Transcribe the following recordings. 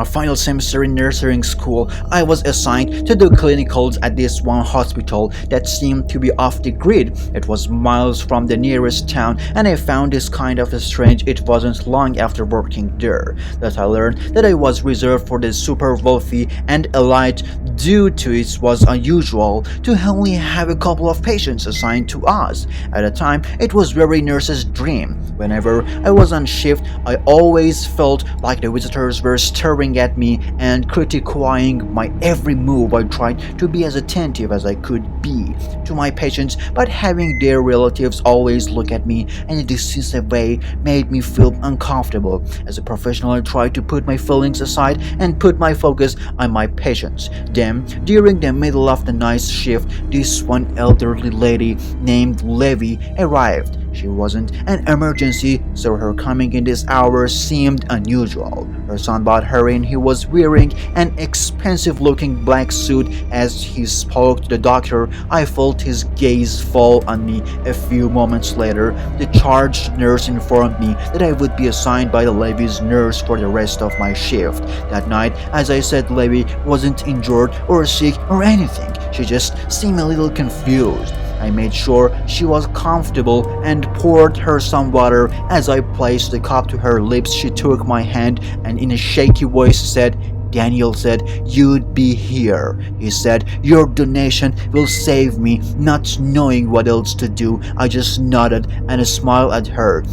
my final semester in nursing school, I was assigned to do clinicals at this one hospital that seemed to be off the grid. It was miles from the nearest town, and I found this kind of strange. It wasn't long after working there that I learned that I was reserved for the super wealthy and elite. Due to it was unusual to only have a couple of patients assigned to us. At the time, it was every nurse's dream. Whenever I was on shift, I always felt like the visitors were staring at me and criticizing my every move. I tried to be as attentive as I could be to my patients, but having their relatives always look at me in a dismissive way made me feel uncomfortable. As a professional, I tried to put my feelings aside and put my focus on my patients. Then, during the middle of the night shift, this one elderly lady named Levy arrived. She wasn't an emergency, so her coming in this hour seemed unusual. Her son brought her in. He was wearing an expensive-looking black suit. As he spoke to the doctor, I felt his gaze fall on me. A few moments later, the charge nurse informed me that I would be assigned by the Levy's nurse for the rest of my shift. That night, as I said, Levy wasn't injured or sick or anything. She just seemed a little confused. I made sure she was comfortable and poured her some water. As I placed the cup to her lips, she took my hand and in a shaky voice said, "Daniel said you'd be here. He said your donation will save me." Not knowing what else to do, I just nodded and smiled at her.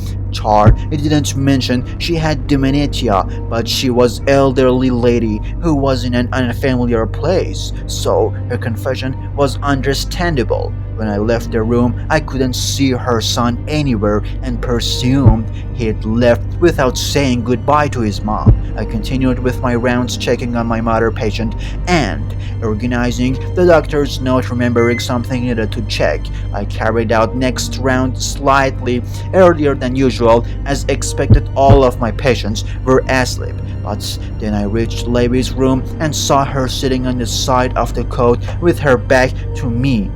It didn't mention she had dementia, but she was elderly lady who was in an unfamiliar place, so her confession was understandable. When I left the room, I couldn't see her son anywhere and presumed he'd left without saying goodbye to his mom. I continued with my rounds, checking on my mother patient and organizing the doctor's note, remembering something needed to check. I carried out next round slightly earlier than usual. As expected, all of my patients were asleep, but then I reached Levy's room and saw her sitting on the side of the cot with her back to me.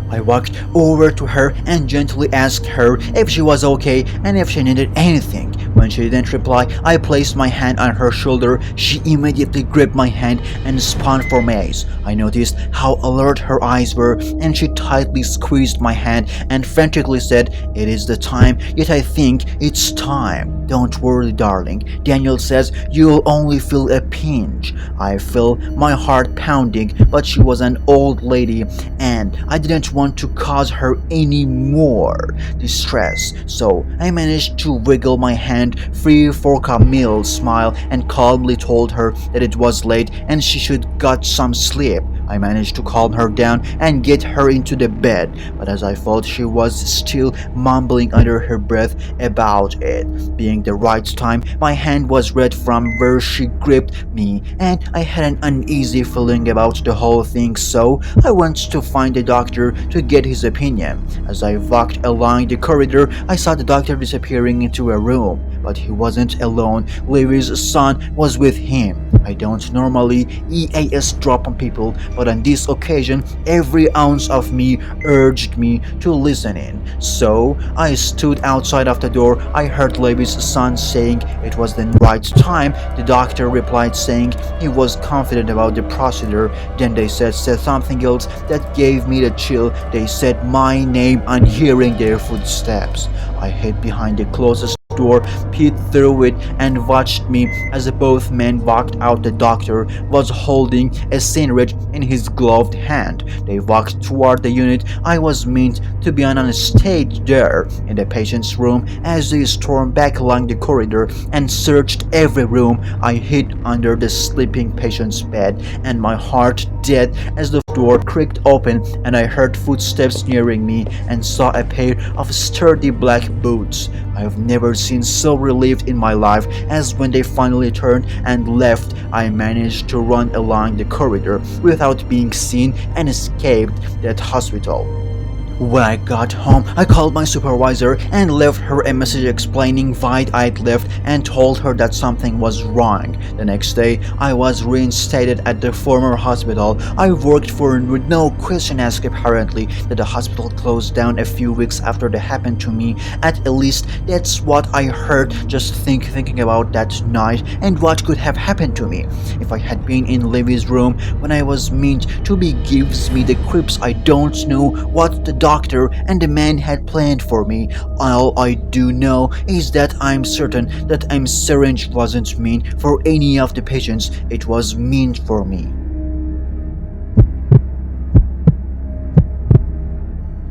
I walked over to her and gently asked her if she was okay and if she needed anything. When she didn't reply, I placed my hand on her shoulder. She immediately gripped my hand and spun for mace. I noticed how alert her eyes were, and she tightly squeezed my hand and frantically said, "It is the time, yet I think it's time. Don't worry, darling. Daniel says you'll only feel a pinch." I felt my heart pounding, but she was an old lady, and I didn't want to cause her any more distress, so I managed to wiggle my hand free for Camille's smile and calmly told her that it was late and she should get some sleep. I managed to calm her down and get her into the bed, but as I felt she was still mumbling under her breath about it being the right time, my hand was red from where she gripped me, and I had an uneasy feeling about the whole thing, so I went to find the doctor to get his opinion. As I walked along the corridor, I saw the doctor disappearing into a room, but he wasn't alone. Levy's son was with him. I don't normally EAS drop on people, but on this occasion, every ounce of me urged me to listen in. So I stood outside of the door. I heard Levy's son saying it was the right time. The doctor replied saying he was confident about the procedure. Then they said something else that gave me the chill. They said my name on hearing their footsteps. I hid behind the closest door, peeked through it, and watched me as both men walked out. The doctor was holding a syringe in his gloved hand. They walked toward the unit I was meant to be on a stage there in the patient's room. As they stormed back along the corridor and searched every room, I hid under the sleeping patient's bed, and my heart dead as the door creaked open and I heard footsteps nearing me and saw a pair of sturdy black boots. I have never seen so relieved in my life as when they finally turned and left. I managed to run along the corridor without being seen and escaped that hospital. When I got home, I called my supervisor and left her a message explaining why I'd left and told her that something was wrong. The next day, I was reinstated at the former hospital I worked for with no question asked apparently that the hospital closed down a few weeks after that happened to me. At least that's what I heard just thinking about that night and what could have happened to me. If I had been in Livy's room when I was meant to be gives me the creeps. I don't know what the doctor and the man had planned for me. All I do know is that I'm certain that a syringe wasn't meant for any of the patients, it was meant for me.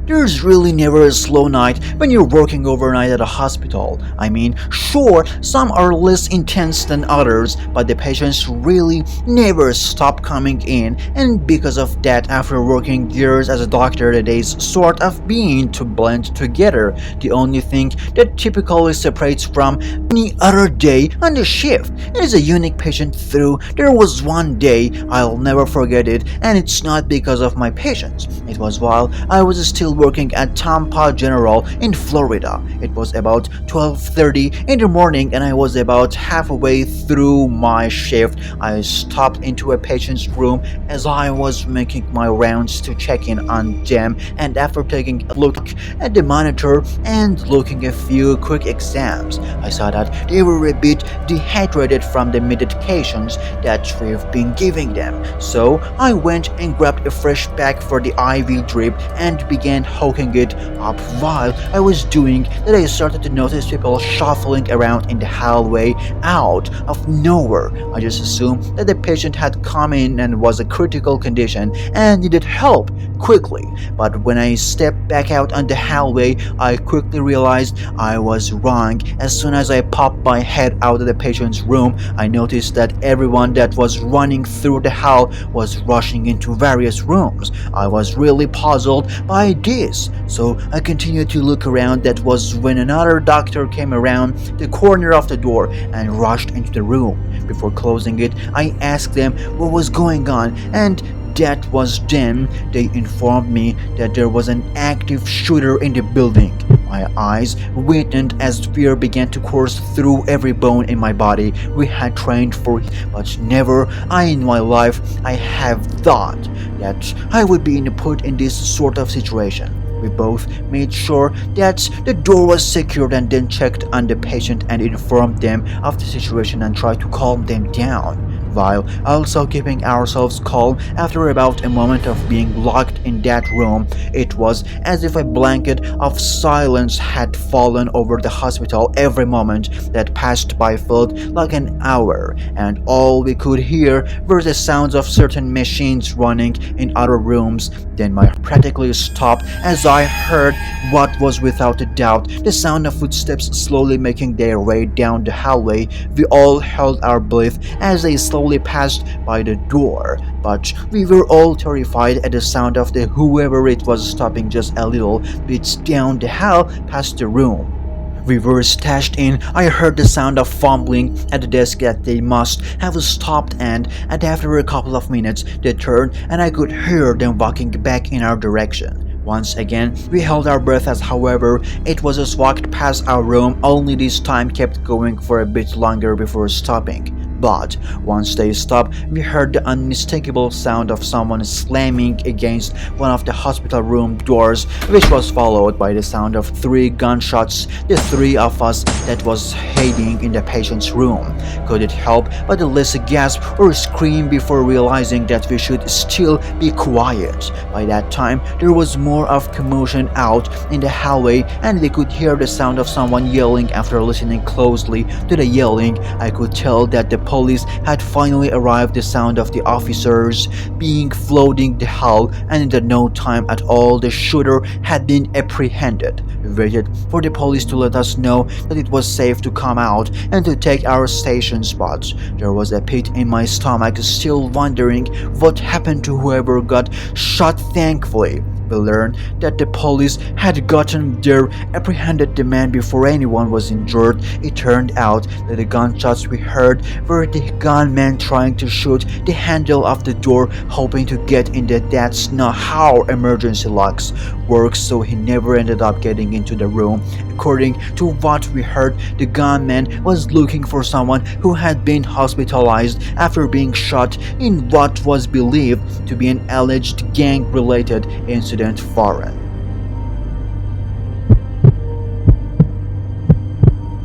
There's really never a slow night when you're working overnight at a hospital. I mean, sure, some are less intense than others, but the patients really never stop coming in, and because of that, after working years as a doctor, the days sort of begin to blend together. The only thing that typically separates from any other day on the shift is a unique patient through. There was one day, I'll never forget it, and it's not because of my patients. It was while I was still working at Tampa General in Florida. It was about 12:30 in the morning and I was about halfway through my shift. I stopped into a patient's room as I was making my rounds to check in on them, and after taking a look at the monitor and looking a few quick exams, I saw that they were a bit dehydrated from the medications that we've been giving them. So I went and grabbed a fresh pack for the IV drip and began hooking it up. While I was doing that, I started to notice people shuffling around in the hallway out of nowhere. I just assumed that the patient had come in and was a critical condition and needed help quickly. But when I stepped back out on the hallway, I quickly realized I was wrong. As soon as I popped my head out of the patient's room, I noticed that everyone that was running through the hall was rushing into various rooms. I was really puzzled by this, so I continued to look around. That was when another doctor came around the corner of the door and rushed into the room. Before closing it, I asked them what was going on, and that was then they informed me that there was an active shooter in the building. My eyes widened as fear began to course through every bone in my body. We had trained for it, but never in my life I have thought that I would be put in this sort of situation. We both made sure that the door was secured and then checked on the patient and informed them of the situation and tried to calm them down, while also keeping ourselves calm. After about a moment of being locked in that room, it was as if a blanket of silence had fallen over the hospital. Every moment that passed by felt like an hour, and all we could hear were the sounds of certain machines running in other rooms. Then my heart practically stopped as I heard what was without a doubt the sound of footsteps slowly making their way down the hallway. We all held our breath as they slowly passed by the door, but we were all terrified at the sound of the whoever it was stopping just a little bit down the hall past the room we were stashed in. I heard the sound of fumbling at the desk that they must have stopped, and after a couple of minutes they turned and I could hear them walking back in our direction. Once again, we held our breath as however it was just walked past our room, only this time kept going for a bit longer before stopping. But once they stopped, we heard the unmistakable sound of someone slamming against one of the hospital room doors, which was followed by the sound of 3 gunshots. The 3 of us that was hiding in the patient's room couldn't help but at least gasp or scream before realizing that we should still be quiet. By that time, there was more of commotion out in the hallway, and we could hear the sound of someone yelling. After listening closely to the yelling, I could tell that the police had finally arrived. The sound of the officers being flooding the hall, and in no time at all the shooter had been apprehended. We waited for the police to let us know that it was safe to come out and to take our station spots. There was a pit in my stomach, still wondering what happened to whoever got shot. Thankfully, We learned that the police had gotten there, apprehended the man before anyone was injured. It turned out that the gunshots we heard were the gunman trying to shoot the handle of the door, hoping to get in. That's not how emergency locks work, so he never ended up getting into the room. According to what we heard, the gunman was looking for someone who had been hospitalized after being shot in what was believed to be an alleged gang-related incident foreign.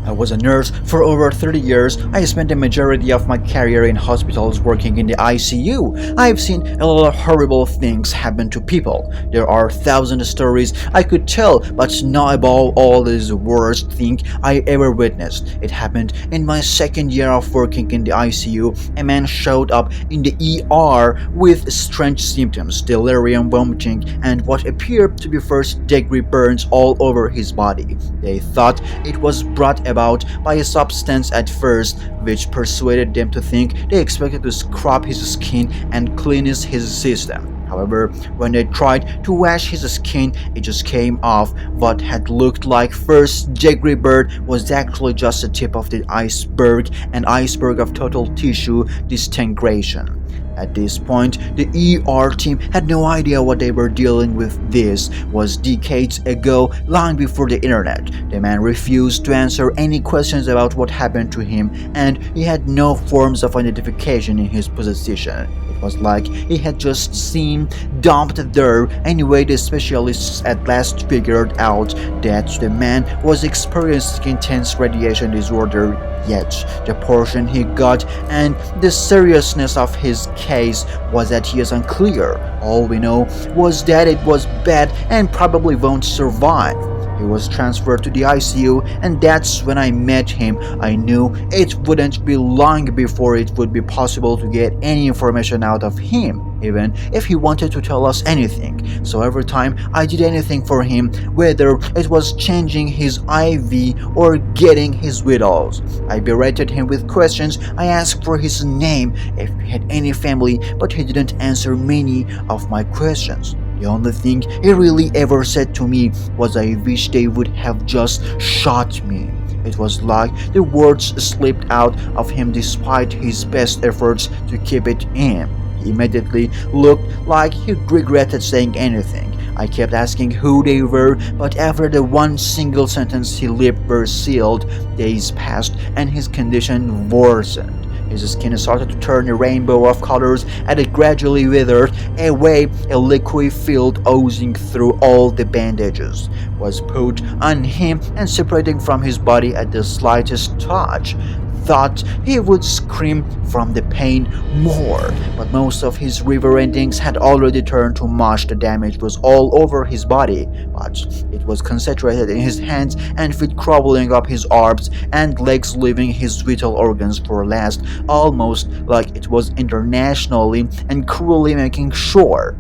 I was a nurse for over 30 years. I spent the majority of my career in hospitals working in the ICU. I've seen a lot of horrible things happen to people. There are thousand stories I could tell, but not above all is the worst thing I ever witnessed. It happened in my second year of working in the ICU. A man showed up in the ER with strange symptoms, delirium, vomiting, and what appeared to be first-degree burns all over his body. They thought it was brought about by a substance at first, which persuaded them to think they expected to scrub his skin and clean his system. However, when they tried to wash his skin, it just came off. What had looked like first-degree burn was actually just the tip of the iceberg, an iceberg of total tissue disintegration. At this point, the ER team had no idea what they were dealing with. This was decades ago, long before the internet. The man refused to answer any questions about what happened to him, and he had no forms of identification in his possession. It was like he had just seen dumped there. Anyway, the specialists at last figured out that the man was experiencing intense radiation disorder, yet the portion he got and the seriousness of his case was that he is unclear. All we know was that it was bad and probably won't survive. He was transferred to the ICU, and that's when I met him. I knew it wouldn't be long before it would be possible to get any information out of him, even if he wanted to tell us anything. So every time I did anything for him, whether it was changing his IV or getting his vitals, I berated him with questions. I asked for his name, if he had any family, but he didn't answer many of my questions. The only thing he really ever said to me was, "I wish they would have just shot me." It was like the words slipped out of him despite his best efforts to keep it in. He immediately looked like he regretted saying anything. I kept asking who they were, but after the one single sentence his lips were sealed. Days passed and his condition worsened. His skin started to turn a rainbow of colors and it gradually withered away. A liquid-filled oozing through all the bandages was put on him and separating from his body at the slightest touch. Thought he would scream from the pain more, but most of his river endings had already turned to mush. The damage was all over his body, but it was concentrated in his hands and feet, crawling up his arms and legs, leaving his vital organs for last, almost like it was internationally and cruelly making sure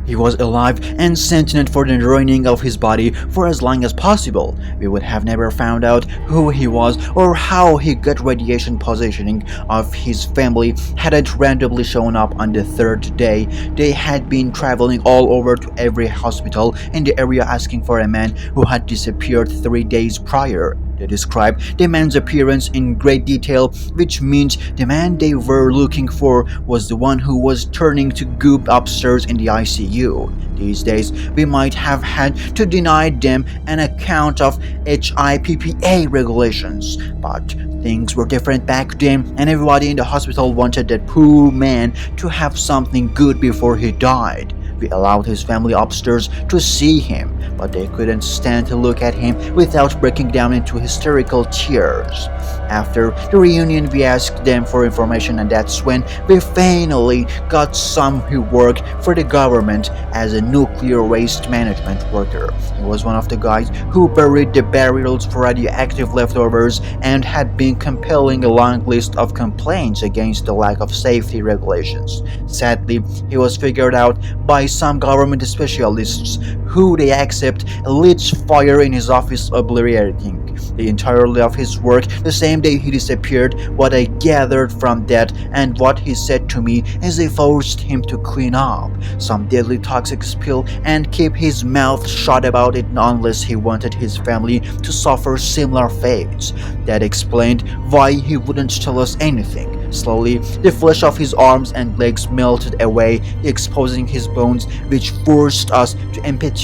he was alive and sentient for the ruining of his body for as long as possible. We would have never found out who he was or how he got radiation positioning of his family had it randomly shown up on the third day. They had been traveling all over to every hospital in the area asking for a man who had disappeared 3 days prior. They described the man's appearance in great detail, which means the man they were looking for was the one who was turning to goop upstairs in the ICU. These days, we might have had to deny them an account of HIPAA regulations, but things were different back then, and everybody in the hospital wanted that poor man to have something good before he died. We allowed his family upstairs to see him, but they couldn't stand to look at him without breaking down into hysterical tears. After the reunion, we asked them for information, and that's when we finally got some who worked for the government as a nuclear waste management worker. He was one of the guys who buried the barrels for radioactive leftovers and had been compiling a long list of complaints against the lack of safety regulations. Sadly, he was figured out by some government specialists who they accept lit fire in his office, obliterating the entirety of his work the same day he disappeared. What I gathered from that and what he said to me is they forced him to clean up some deadly toxic spill and keep his mouth shut about it unless he wanted his family to suffer similar fates. That explained why he wouldn't tell us anything. Slowly, the flesh of his arms and legs melted away, exposing his bones, which forced us to amputate.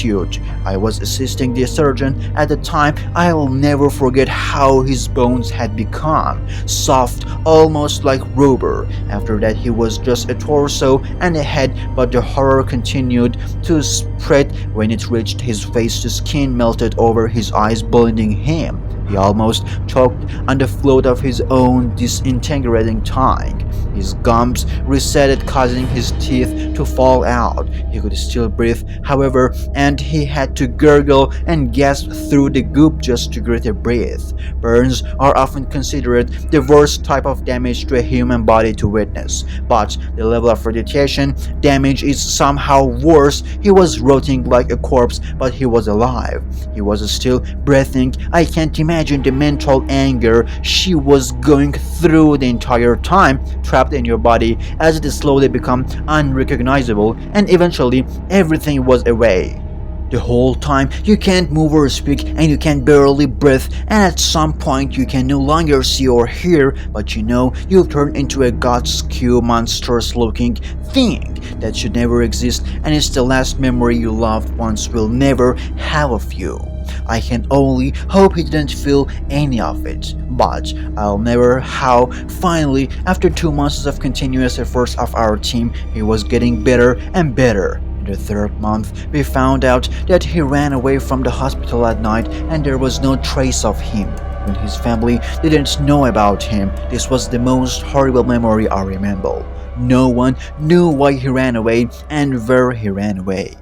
I was assisting the surgeon at the time. I'll never forget how his bones had become soft, almost like rubber. After that, he was just a torso and a head, but the horror continued to spread when it reached his face. The skin melted over his eyes, blinding him. He almost choked on the float of his own disintegrating tongue. His gums resetted, causing his teeth to fall out. He could still breathe, however, and he had to gurgle and gasp through the goop just to get a breath. Burns are often considered the worst type of damage to a human body to witness, but the level of radiation damage is somehow worse. He was rotting like a corpse, but he was alive. He was still breathing. I can't imagine the mental anger she was going through the entire time, trapped in your body as it slowly became unrecognizable, and eventually everything was away. The whole time you can't move or speak, and you can barely breathe, and at some point you can no longer see or hear, but you know you've turned into a god-skew monstrous looking thing that should never exist, and it's the last memory your loved ones will never have of you. I can only hope he didn't feel any of it, but I'll never how finally, after 2 months of continuous efforts of our team, he was getting better and better. In the third month, we found out that he ran away from the hospital at night and there was no trace of him. When his family didn't know about him, this was the most horrible memory I remember. No one knew why he ran away and where he ran away.